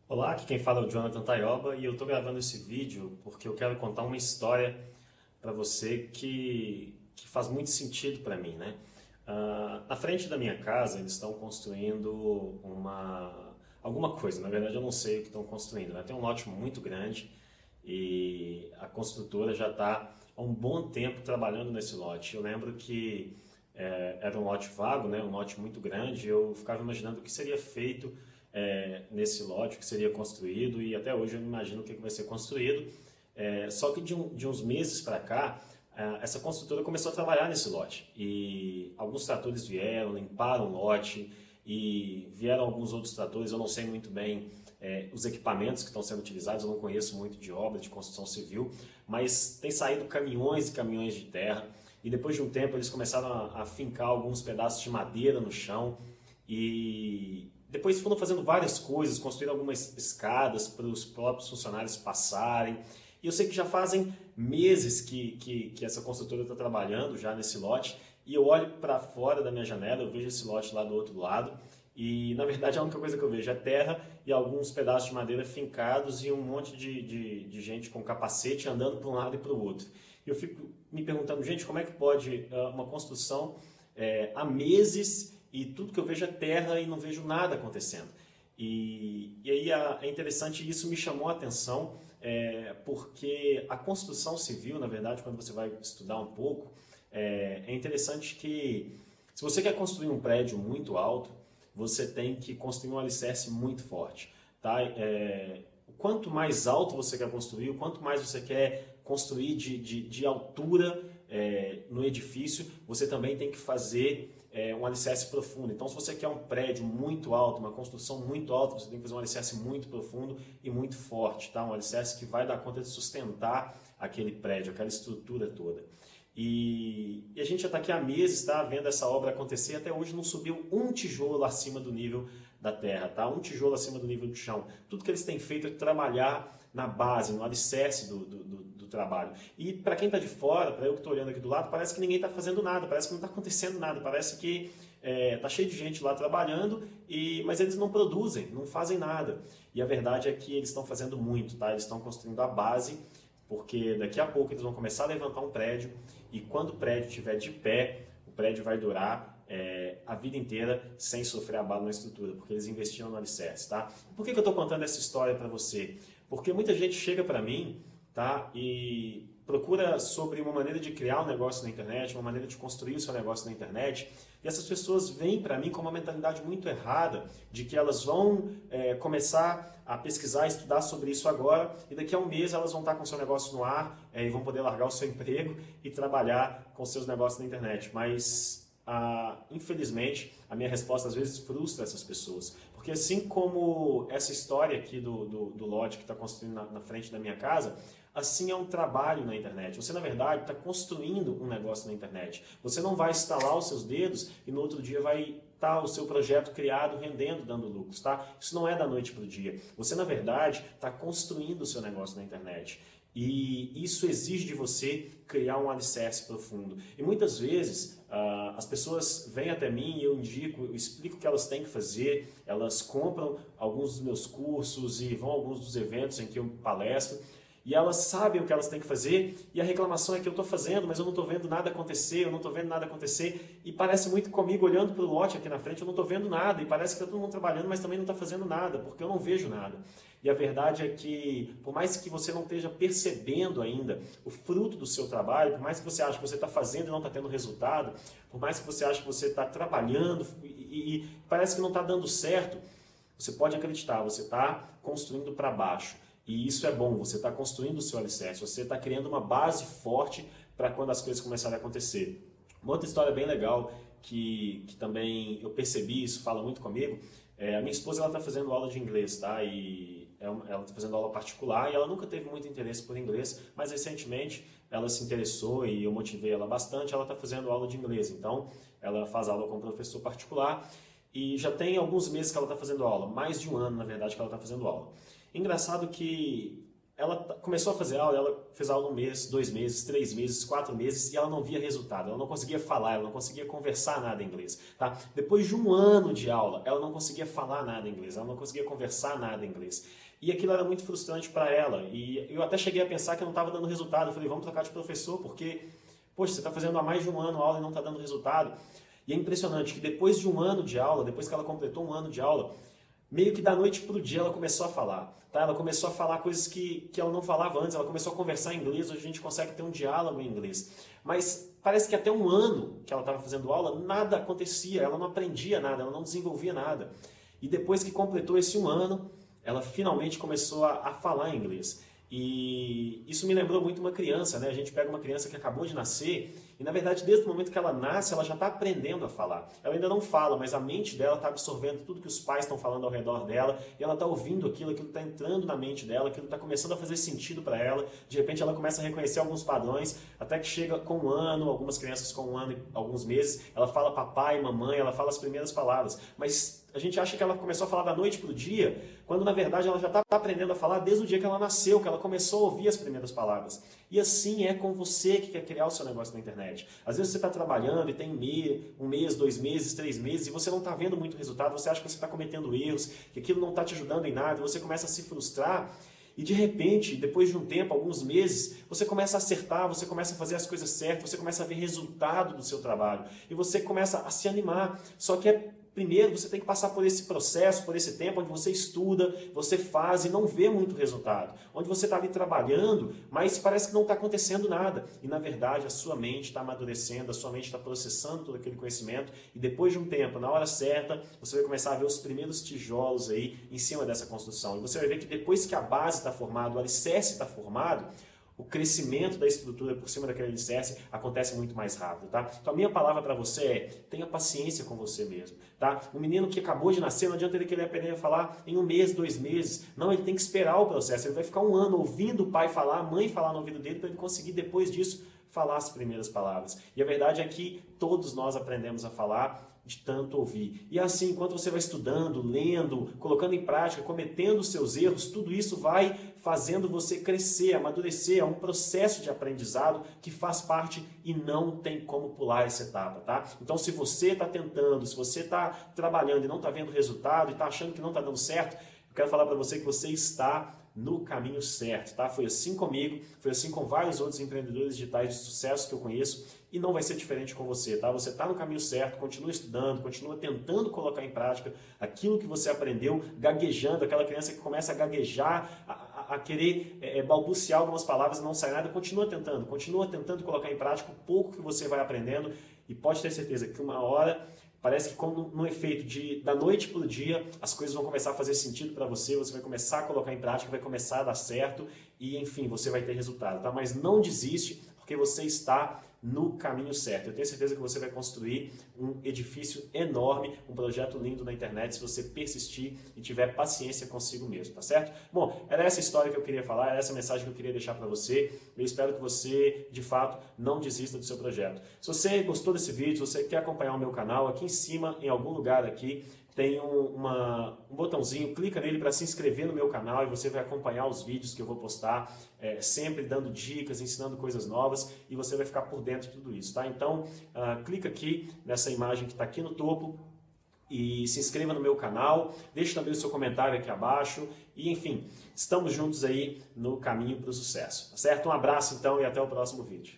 Olá, aqui quem fala é o Jonathan Taioba e eu estou gravando esse vídeo porque eu quero contar uma história para você que faz muito sentido para mim, né? Na frente da minha casa eles estão construindo alguma coisa, na verdade eu não sei o que estão construindo, né? Tem um lote muito grande e a construtora já está há um bom tempo trabalhando nesse lote. Eu lembro que era um lote vago, né? Um lote muito grande, eu ficava imaginando o que seria feito nesse lote, o que seria construído, e até hoje eu não imagino o que vai ser construído. Só que de uns meses para cá, essa construtora começou a trabalhar nesse lote. E alguns tratores vieram, limparam o lote, e vieram alguns outros tratores, eu não sei muito bem os equipamentos que estão sendo utilizados, eu não conheço muito de obra, de construção civil, mas tem saído caminhões e caminhões de terra, e depois de um tempo eles começaram a fincar alguns pedaços de madeira no chão, e depois foram fazendo várias coisas, construíram algumas escadas para os próprios funcionários passarem. E eu sei que já fazem meses que essa construtora está trabalhando já nesse lote. E eu olho para fora da minha janela, eu vejo esse lote lá do outro lado. E na verdade a única coisa que eu vejo é terra e alguns pedaços de madeira fincados e um monte de gente com capacete andando para um lado e para o outro. E eu fico me perguntando, gente, como é que pode uma construção há meses e tudo que eu vejo é terra e não vejo nada acontecendo. E aí é interessante, e isso me chamou a atenção, porque a construção civil, na verdade, quando você vai estudar um pouco, é interessante que se você quer construir um prédio muito alto, você tem que construir um alicerce muito forte. Tá? O quanto mais alto você quer construir, o quanto mais você quer construir de altura no edifício, você também tem que fazer um alicerce profundo. Então, se você quer um prédio muito alto, uma construção muito alta, você tem que fazer um alicerce muito profundo e muito forte, tá? Um alicerce que vai dar conta de sustentar aquele prédio, aquela estrutura toda. E a gente já está aqui há meses, tá, vendo essa obra acontecer, e até hoje não subiu um tijolo acima do nível da terra, tá? Um tijolo acima do nível do chão. Tudo que eles têm feito é trabalhar na base, no alicerce do trabalho. E para quem está de fora, para eu que estou olhando aqui do lado, parece que ninguém está fazendo nada, parece que não está acontecendo nada, parece que está cheio de gente lá trabalhando, mas eles não produzem, não fazem nada. E a verdade é que eles estão fazendo muito, tá? Eles estão construindo a base, porque daqui a pouco eles vão começar a levantar um prédio, e quando o prédio estiver de pé, o prédio vai durar a vida inteira sem sofrer abalo na estrutura, porque eles investiram no alicerce, tá? Por que eu estou contando essa história para você? Porque muita gente chega para mim, tá, e procura sobre uma maneira de criar um negócio na internet, uma maneira de construir o seu negócio na internet, e essas pessoas vêm para mim com uma mentalidade muito errada de que elas vão começar a pesquisar, estudar sobre isso agora, e daqui a um mês elas vão estar com o seu negócio no ar e vão poder largar o seu emprego e trabalhar com seus negócios na internet. Mas, infelizmente, a minha resposta às vezes frustra essas pessoas. Porque assim como essa história aqui do lote que está construindo na frente da minha casa, assim é um trabalho na internet. Você, na verdade, está construindo um negócio na internet. Você não vai estalar os seus dedos e no outro dia vai estar o seu projeto criado, rendendo, dando lucros, tá? Isso não é da noite para o dia. Você, na verdade, está construindo o seu negócio na internet. E isso exige de você criar um alicerce profundo. E muitas vezes as pessoas vêm até mim e eu indico, eu explico o que elas têm que fazer, elas compram alguns dos meus cursos e vão a alguns dos eventos em que eu palestro, e elas sabem o que elas têm que fazer, e a reclamação é que eu estou fazendo, mas eu não estou vendo nada acontecer, eu não estou vendo nada acontecer, e parece muito comigo olhando para o lote aqui na frente, eu não estou vendo nada, e parece que está todo mundo trabalhando, mas também não está fazendo nada, porque eu não vejo nada. E a verdade é que, por mais que você não esteja percebendo ainda o fruto do seu trabalho, por mais que você ache que você está fazendo e não está tendo resultado, por mais que você ache que você está trabalhando e parece que não está dando certo, você pode acreditar, você está construindo para baixo. E isso é bom, você está construindo o seu alicerce, você está criando uma base forte para quando as coisas começarem a acontecer. Uma outra história bem legal que também eu percebi, isso fala muito comigo, a minha esposa está fazendo aula de inglês, tá? E ela está fazendo aula particular e ela nunca teve muito interesse por inglês, mas recentemente ela se interessou e eu motivei ela bastante, ela está fazendo aula de inglês, então ela faz aula com um professor particular e já tem alguns meses que ela está fazendo aula, mais de um ano na verdade que ela está fazendo aula. Engraçado que ela começou a fazer aula, ela fez aula 1 mês, 2 meses, 3 meses, 4 meses e ela não via resultado, ela não conseguia falar, ela não conseguia conversar nada em inglês. Tá? Depois de 1 ano de aula, ela não conseguia falar nada em inglês, ela não conseguia conversar nada em inglês. E aquilo era muito frustrante para ela. E eu até cheguei a pensar que não estava dando resultado. Eu falei, vamos trocar de professor, porque, poxa, você está fazendo há mais de 1 ano aula e não está dando resultado. E é impressionante que depois de 1 ano de aula, depois que ela completou 1 ano de aula, meio que da noite para o dia ela começou a falar. Tá? Ela começou a falar coisas que ela não falava antes, ela começou a conversar em inglês, hoje a gente consegue ter um diálogo em inglês. Mas parece que até 1 ano que ela estava fazendo aula, nada acontecia, ela não aprendia nada, ela não desenvolvia nada. E depois que completou esse 1 ano, ela finalmente começou a falar inglês. E isso me lembrou muito uma criança, né? A gente pega uma criança que acabou de nascer e, na verdade, desde o momento que ela nasce, ela já está aprendendo a falar. Ela ainda não fala, mas a mente dela está absorvendo tudo que os pais estão falando ao redor dela e ela está ouvindo aquilo está entrando na mente dela, aquilo está começando a fazer sentido para ela. De repente, ela começa a reconhecer alguns padrões, até que chega com 1 ano, algumas crianças com 1 ano e alguns meses, ela fala papai, mamãe, ela fala as primeiras palavras. Mas a gente acha que ela começou a falar da noite para o dia, quando na verdade ela já está aprendendo a falar desde o dia que ela nasceu, que ela começou a ouvir as primeiras palavras. E assim é com você que quer criar o seu negócio na internet. Às vezes você está trabalhando e tem 1 mês, 2 meses, 3 meses e você não está vendo muito resultado, você acha que você está cometendo erros, que aquilo não está te ajudando em nada, você começa a se frustrar. E de repente, depois de um tempo, alguns meses, você começa a acertar, você começa a fazer as coisas certas, você começa a ver resultado do seu trabalho. E você começa a se animar. Só que primeiro você tem que passar por esse processo, por esse tempo onde você estuda, você faz e não vê muito resultado. Onde você está ali trabalhando, mas parece que não está acontecendo nada. E na verdade a sua mente está amadurecendo, a sua mente está processando todo aquele conhecimento. E depois de um tempo, na hora certa, você vai começar a ver os primeiros tijolos aí em cima dessa construção. E você vai ver que depois que a base está formada, o alicerce está formado, o crescimento da estrutura por cima daquele alicerce acontece muito mais rápido, tá? Então a minha palavra para você é, tenha paciência com você mesmo, tá? O menino que acabou de nascer, não adianta ele querer aprender a falar em 1 mês, 2 meses. Não, ele tem que esperar o processo. Ele vai ficar 1 ano ouvindo o pai falar, a mãe falar no ouvido dele, para ele conseguir depois disso falar as primeiras palavras. E a verdade é que todos nós aprendemos a falar de tanto ouvir. E assim, enquanto você vai estudando, lendo, colocando em prática, cometendo os seus erros, tudo isso vai fazendo você crescer, amadurecer. É um processo de aprendizado que faz parte e não tem como pular essa etapa, tá? Então, se você está tentando, se você está trabalhando e não está vendo resultado e está achando que não está dando certo, eu quero falar para você que você está no caminho certo, tá? Foi assim comigo, foi assim com vários outros empreendedores digitais de sucesso que eu conheço e não vai ser diferente com você, tá? Você está no caminho certo, continua estudando, continua tentando colocar em prática aquilo que você aprendeu, gaguejando, aquela criança que começa a gaguejar, a querer balbuciar algumas palavras e não sai nada, continua tentando colocar em prática o pouco que você vai aprendendo e pode ter certeza que uma hora parece que como no efeito da noite para o dia, as coisas vão começar a fazer sentido para você, você vai começar a colocar em prática, vai começar a dar certo e, enfim, você vai ter resultado, tá? Mas não desiste, porque você está no caminho certo. Eu tenho certeza que você vai construir um edifício enorme, um projeto lindo na internet, se você persistir e tiver paciência consigo mesmo, tá certo? Bom, era essa história que eu queria falar, era essa mensagem que eu queria deixar para você. Eu espero que você, de fato, não desista do seu projeto. Se você gostou desse vídeo, se você quer acompanhar o meu canal, aqui em cima, em algum lugar aqui, tem um botãozinho, clica nele para se inscrever no meu canal e você vai acompanhar os vídeos que eu vou postar, sempre dando dicas, ensinando coisas novas e você vai ficar por dentro de tudo isso, tá? Então, clica aqui nessa imagem que está aqui no topo e se inscreva no meu canal, deixe também o seu comentário aqui abaixo e, enfim, estamos juntos aí no caminho para o sucesso, tá certo? Um abraço então e até o próximo vídeo.